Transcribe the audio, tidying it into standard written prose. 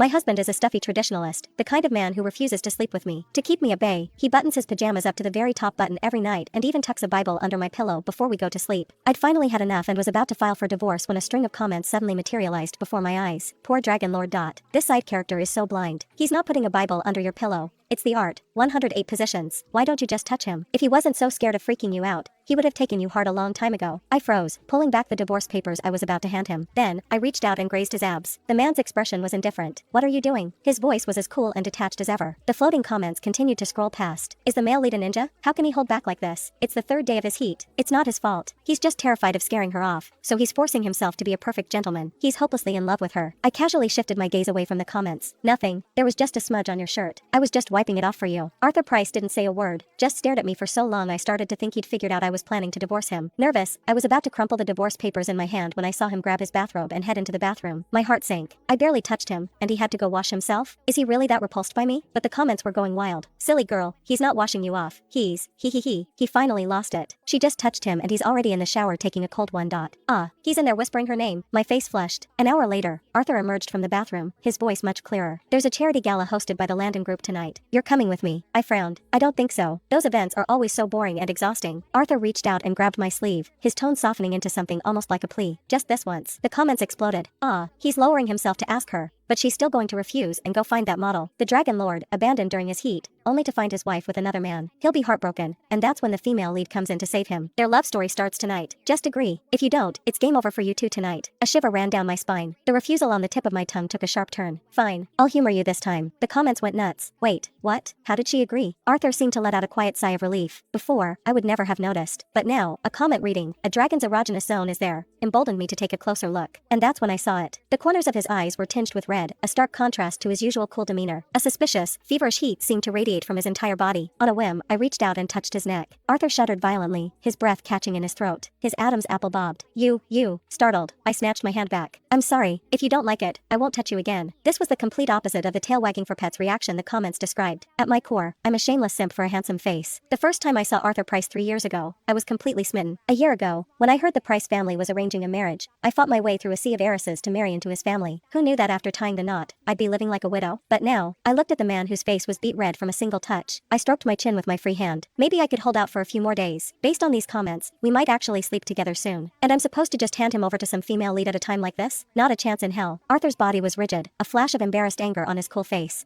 My husband is a stuffy traditionalist, the kind of man who refuses to sleep with me. To keep me at bay, he buttons his pajamas up to the very top button every night and even tucks a Bible under my pillow before we go to sleep. I'd finally had enough and was about to file for divorce when a string of comments suddenly materialized before my eyes. Poor Dragon Lord. This side character is so blind. He's not putting a Bible under your pillow. It's the art. 108 positions. Why don't you just touch him? If he wasn't so scared of freaking you out, he would have taken you hard a long time ago. I froze, pulling back the divorce papers I was about to hand him. Then, I reached out and grazed his abs. The man's expression was indifferent. What are you doing? His voice was as cool and detached as ever. The floating comments continued to scroll past. Is the male lead a ninja? How can he hold back like this? It's the third day of his heat. It's not his fault. He's just terrified of scaring her off, so he's forcing himself to be a perfect gentleman. He's hopelessly in love with her. I casually shifted my gaze away from the comments. Nothing. There was just a smudge on your shirt. I was just wiping it off for you. Arthur Price didn't say a word, just stared at me for so long I started to think he'd figured out I was planning to divorce him. Nervous, I was about to crumple the divorce papers in my hand when I saw him grab his bathrobe and head into the bathroom. My heart sank. I barely touched him, and he had to go wash himself? Is he really that repulsed by me? But the comments were going wild. Silly girl, he's not washing you off. He finally lost it. She just touched him and he's already in the shower taking a cold one. He's in there whispering her name. My face flushed. An hour later, Arthur emerged from the bathroom, his voice much clearer. There's a charity gala hosted by the Landon Group tonight. You're coming with me. I frowned. I don't think so. Those events are always so boring and exhausting. Arthur reached out and grabbed my sleeve, his tone softening into something almost like a plea. Just this once. The comments exploded. He's lowering himself to ask her, but she's still going to refuse and go find that model. The Dragon Lord, abandoned during his heat, only to find his wife with another man. He'll be heartbroken, and that's when the female lead comes in to save him. Their love story starts tonight. Just agree. If you don't, it's game over for you two tonight. A shiver ran down my spine. The refusal on the tip of my tongue took a sharp turn. Fine, I'll humor you this time. The comments went nuts. Wait, what? How did she agree? Arthur seemed to let out a quiet sigh of relief. Before, I would never have noticed. But now, a comment reading, "A dragon's erogenous zone is there," emboldened me to take a closer look. And that's when I saw it. The corners of his eyes were tinged with red, a stark contrast to his usual cool demeanor. A suspicious, feverish heat seemed to radiate from his entire body. On a whim, I reached out and touched his neck. Arthur shuddered violently, his breath catching in his throat. His Adam's apple bobbed. You. Startled, I snatched my hand back. I'm sorry. If you don't like it, I won't touch you again. This was the complete opposite of the tail wagging for pets reaction the comments described. At my core, I'm a shameless simp for a handsome face. The first time I saw Arthur Price 3 years ago, I was completely smitten. A year ago, when I heard the Price family was arranging a marriage, I fought my way through a sea of heiresses to marry into his family. Who knew that after tying the knot, I'd be living like a widow? But now, I looked at the man whose face was beet red from a single touch. I stroked my chin with my free hand. Maybe I could hold out for a few more days. Based on these comments, we might actually sleep together soon. And I'm supposed to just hand him over to some female lead at a time like this? Not a chance in hell. Arthur's body was rigid, a flash of embarrassed anger on his cool face.